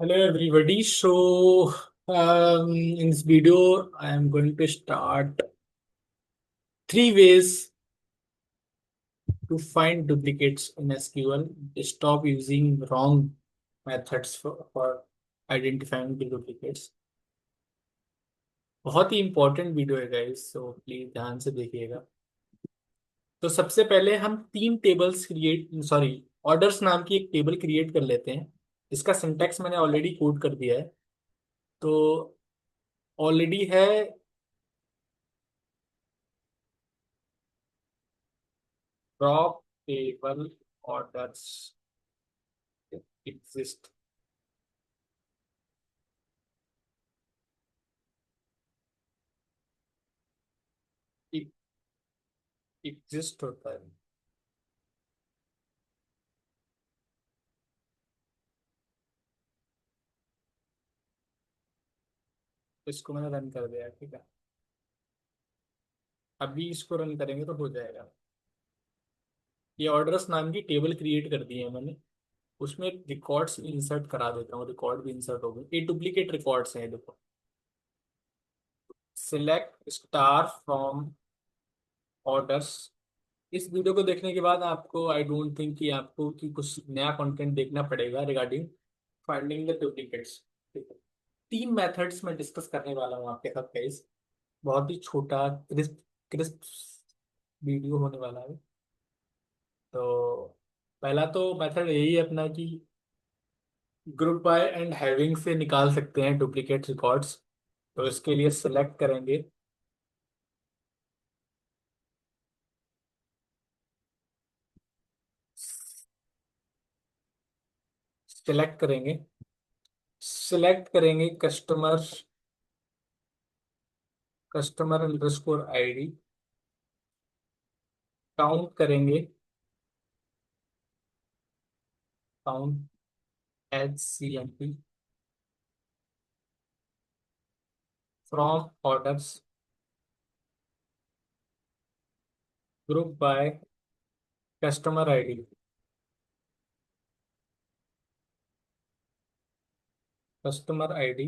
Hello everybody. In this video, I am going to start three ways to find duplicates in SQL. Stop using wrong methods for identifying the duplicates. बहुत ही important video है guys, so please ध्यान से देखिएगा। तो सबसे पहले हम तीन टेबल्स क्रिएट सॉरी ऑर्डर्स नाम की एक टेबल क्रिएट कर लेते हैं। इसका सिंटैक्स मैंने ऑलरेडी कोड कर दिया है। तो ऑलरेडी है drop table orders exist exist होता है। तो इसको मैंने रन कर दिया, ठीक है। अभी इसको रन करेंगे तो हो जाएगा। ये ऑर्डर्स नाम की टेबल क्रिएट कर दी है मैंने। उसमें रिकॉर्ड्स इंसर्ट करा देता हूँ, रिकॉर्ड भी इंसर्ट हो गए। ये डुप्लीकेट रिकॉर्ड्स हैं, देखो। Select star from orders. इस वीडियो को देखने के बाद आपको आई डोंट थिंक कि आपको कि कुछ नया कंटेंट देखना पड़ेगा रिगार्डिंग फाइंडिंग द डुप्लीकेट्स। ठीक है। तीन मेथड्स में डिस्कस करने वाला हूँ आपके साथ गाइस। बहुत ही छोटा क्रिस्प क्रिस्प वीडियो होने वाला है। तो पहला तो मेथड यही है अपना कि ग्रुप बाय एंड हैविंग से निकाल सकते हैं डुप्लीकेट रिकॉर्ड्स। तो इसके लिए सिलेक्ट करेंगे, सिलेक्ट करेंगे सिलेक्ट करेंगे कस्टमर अंडरस्कोर आईडी। काउंट करेंगे, count H C M P from orders group by customer ID. Customer ID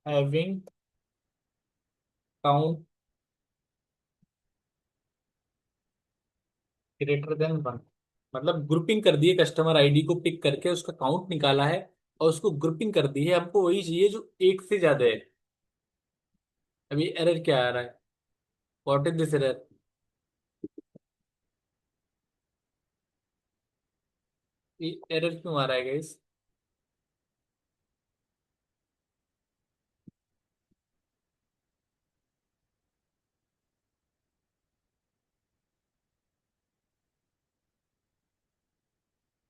having count greater than one. मतलब ग्रुपिंग कर दी है, कस्टमर आईडी को पिक करके उसका काउंट निकाला है और उसको ग्रुपिंग कर दी है। हमको वही चाहिए जो एक से ज्यादा है। अभी एरर क्या आ रहा है? What is this error? ये एरर क्यों आ रहा है गाइस?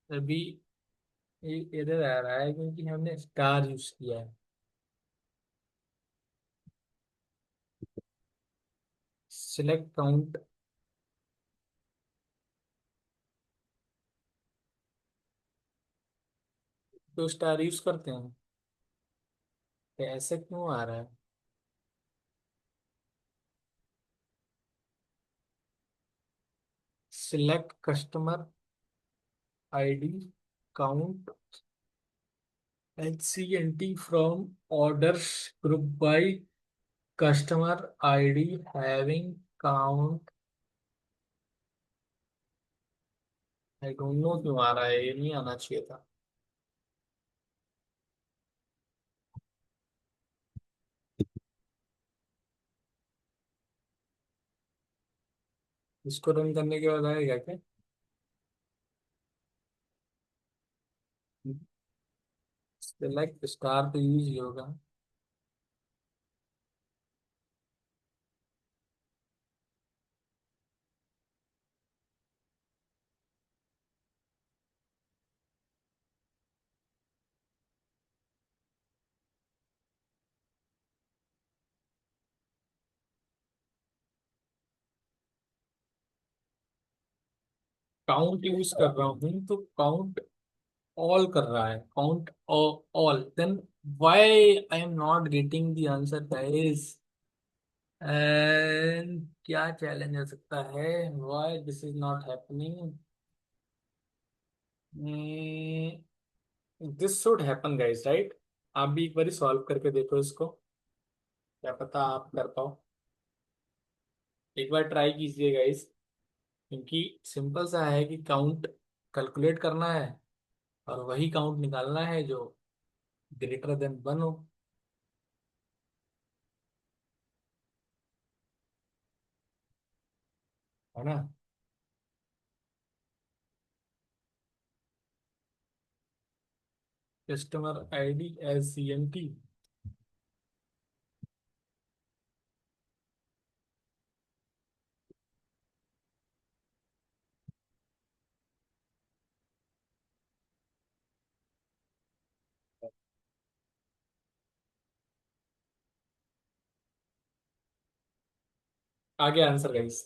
अभी ये एरर आ रहा है क्योंकि हमने स्टार यूज किया है। Select count. तो स्टार यूज करते हैं तो ऐसा क्यों आ रहा है? Select customer ID count H C N T from orders group by customer ID having count. I don't know क्यों आ रहा है, ये नहीं आना चाहिए था। इसको रन करने के बाद आएगा क्या? सिलेक्ट स्टार तो यूज ही होगा। काउंट यूज कर रहा हूँ तो काउंट ऑल कर रहा है, count all. Then why I am not getting the answer guys? And क्या चैलेंज हो सकता है? Why this is not happening? This should happen guys, right? आप भी एक बार सॉल्व करके देखो इसको, क्या पता आप कर पाओ। एक बार ट्राई कीजिए गाइस, क्योंकि सिंपल सा है कि काउंट कैलकुलेट करना है और वही काउंट निकालना है जो ग्रेटर देन 1 हो, है ना? Customer ID as CMT। आगे आंसर गाइस,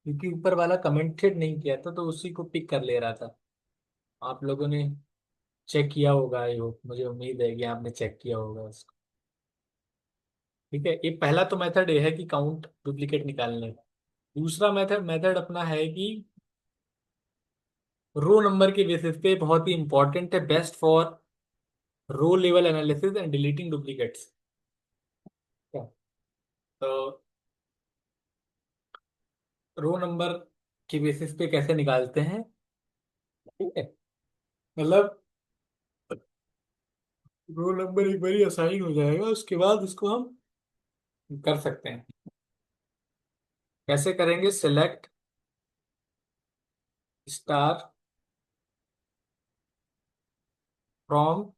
क्योंकि ऊपर वाला कमेंटेड नहीं किया था तो उसी को पिक कर ले रहा था। आप लोगों ने चेक किया होगा, आई होप, मुझे उम्मीद है कि आपने चेक किया होगा उसको। ठीक है, ये पहला तो मेथड ये है कि काउंट डुप्लीकेट निकालने का। दूसरा मेथड मेथड अपना है कि रो नंबर के बेसिस पे, बहुत ही इंपॉर्टेंट है, best for row level analysis and deleting duplicates. तो रो नंबर के बेसिस पे कैसे निकालते हैं? ठीक है, मतलब रो नंबर एक बार असाइन हो जाएगा, उसके बाद उसको हम कर सकते हैं। कैसे करेंगे? Select star from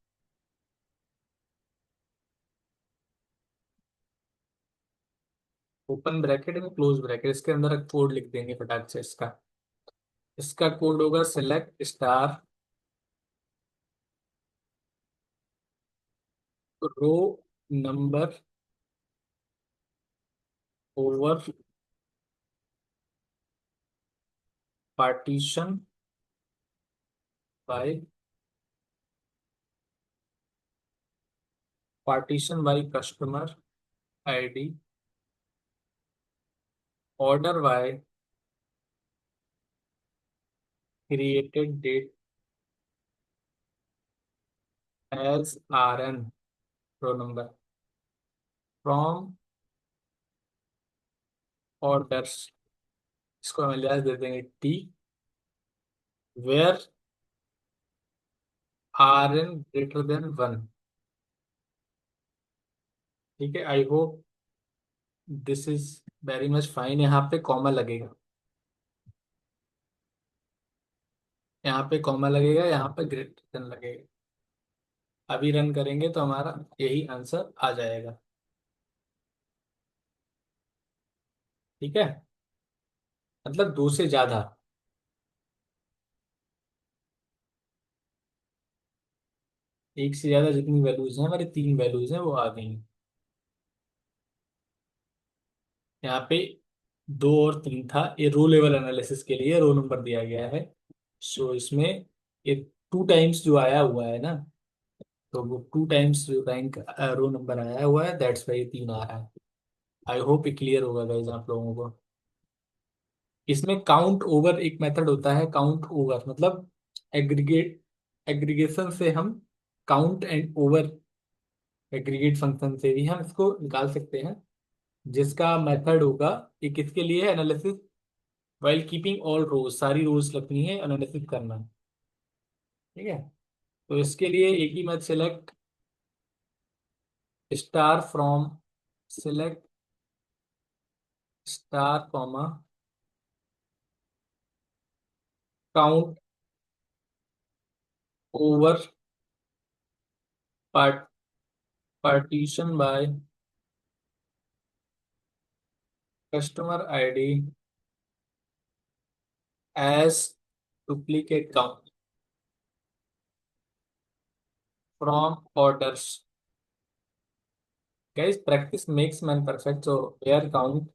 open bracket में क्लोज ब्रैकेट, इसके अंदर कोड लिख देंगे फटाक से इसका। इसका कोड होगा select star row number over partition by customer ID, order by created date as RN, row number from orders, इसको हम alias दे देंगे T, where RN greater than 1। ठीक है, I hope this is very much fine. यहाँ पे comma लगेगा, यहाँ पे कॉमा लगेगा, यहाँ पे ग्रेटर देन लगेगा। अभी रन करेंगे तो हमारा यही आंसर आ जाएगा। ठीक है, मतलब दो से ज्यादा, एक से ज्यादा जितनी वैल्यूज हैं, हमारी 3 वैल्यूज हैं वो आ गई हैं। यहाँ पे 2 और 3 था, ये रो लेवल एनालिसिस के लिए रो नंबर दिया गया है। सो इसमें ये 2 टाइम्स जो आया हुआ है ना, तो वो 2 टाइम्स जो रैंक रो नंबर आया हुआ है, दैट्स वाई 3 आ रहा है। आई होप ये क्लियर होगा गाइज आप लोगों को। इसमें काउंट ओवर एक मेथड होता है, काउंट ओवर मतलब एग्रीगेट, एग्रीगेशन से हम count and over, aggregate function से भी हम इसको निकाल सकते हैं, जिसका मेथड होगा, ये किसके लिए है? एनालिसिस वाइल कीपिंग ऑल रोज, सारी रोज रखनी है, एनालिसिस करना है। ठीक है, तो इसके लिए एक ही math, select star from, select star comma count over part partition by customer ID as duplicate count from orders. Guys practice makes man perfect, so where count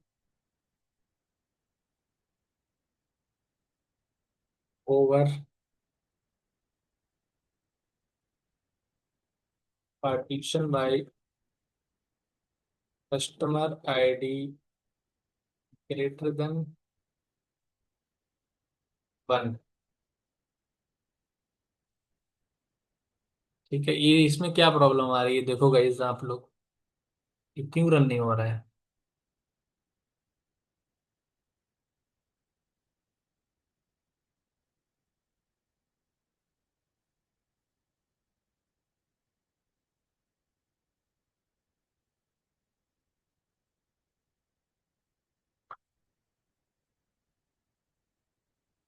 over partition by customer ID greater than 1। ठीक है, ये इसमें क्या problem आ रही है देखो guys आप लोग, ये क्यों रन नहीं हो रहा है?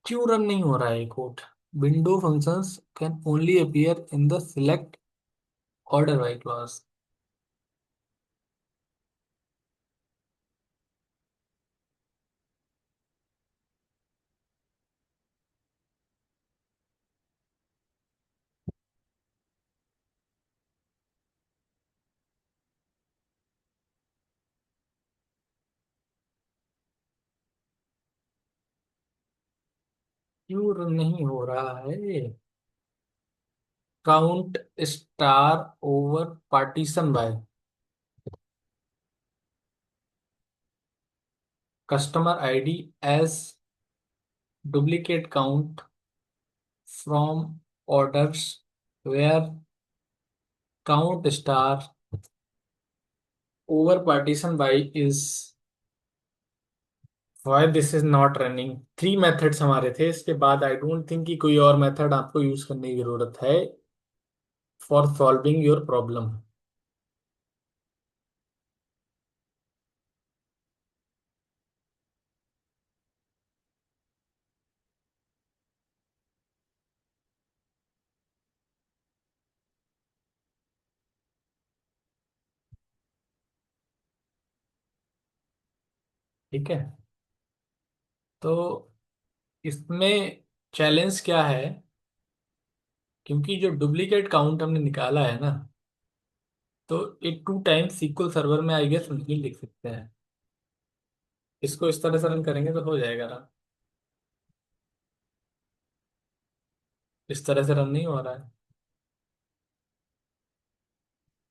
क्यों रन नहीं हो रहा है code? Window functions can only appear in the select order by clause. क्यों रन नहीं हो रहा है? Count star over partition by customer ID as duplicate count from orders where count star over partition by is. Why this is not running? Three methods हमारे थे, इसके बाद I don't think कि कोई और मेथड आपको यूज करने की जरूरत है फॉर सॉल्विंग योर प्रॉब्लम। ठीक है, तो इसमें चैलेंज क्या है? क्योंकि जो डुप्लीकेट काउंट हमने निकाला है ना, तो एक टू टाइम्स सीक्वल सर्वर में आई गेस नहीं लिख सकते हैं। इसको इस तरह से रन करेंगे तो हो जाएगा ना? इस तरह से रन नहीं हो रहा है।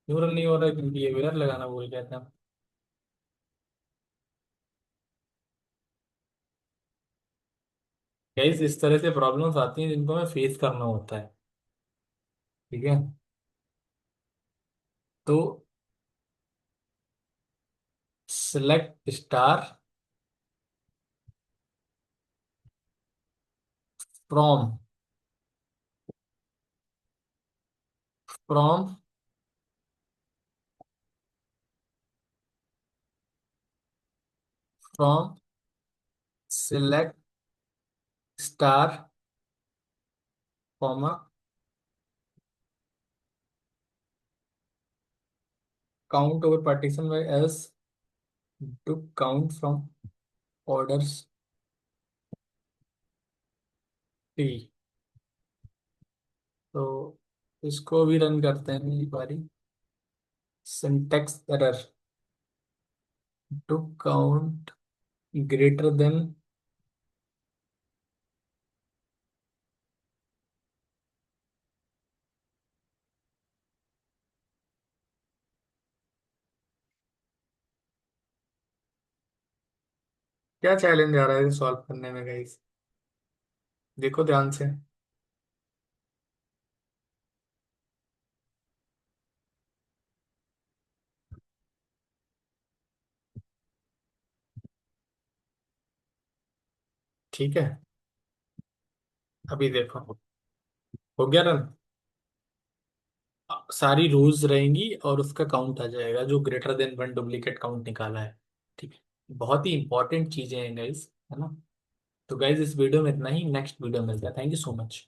क्यों रन नहीं हो रहा है? क्योंकि ये एरर लगाना भूल गया था। गाइस इस तरह से प्रॉब्लम्स आती हैं जिनको हमें फेस करना होता है। ठीक है, तो select star from from from select star comma count over partition by S to count from orders T. तो इसको भी रन करते हैं एक बारी। Syntax error to count greater than. क्या चैलेंज आ रहा है सॉल्व करने में गाइस? देखो ध्यान से। ठीक है, अभी देखो हो गया रन। सारी रोज रहेंगी और उसका काउंट आ जाएगा जो greater than one duplicate count निकाला है। ठीक है, बहुत ही इंपॉर्टेंट चीजें हैं गाइस, है ना? तो गाइस इस वीडियो में इतना ही, नेक्स्ट वीडियो मिलता है। Thank you so much.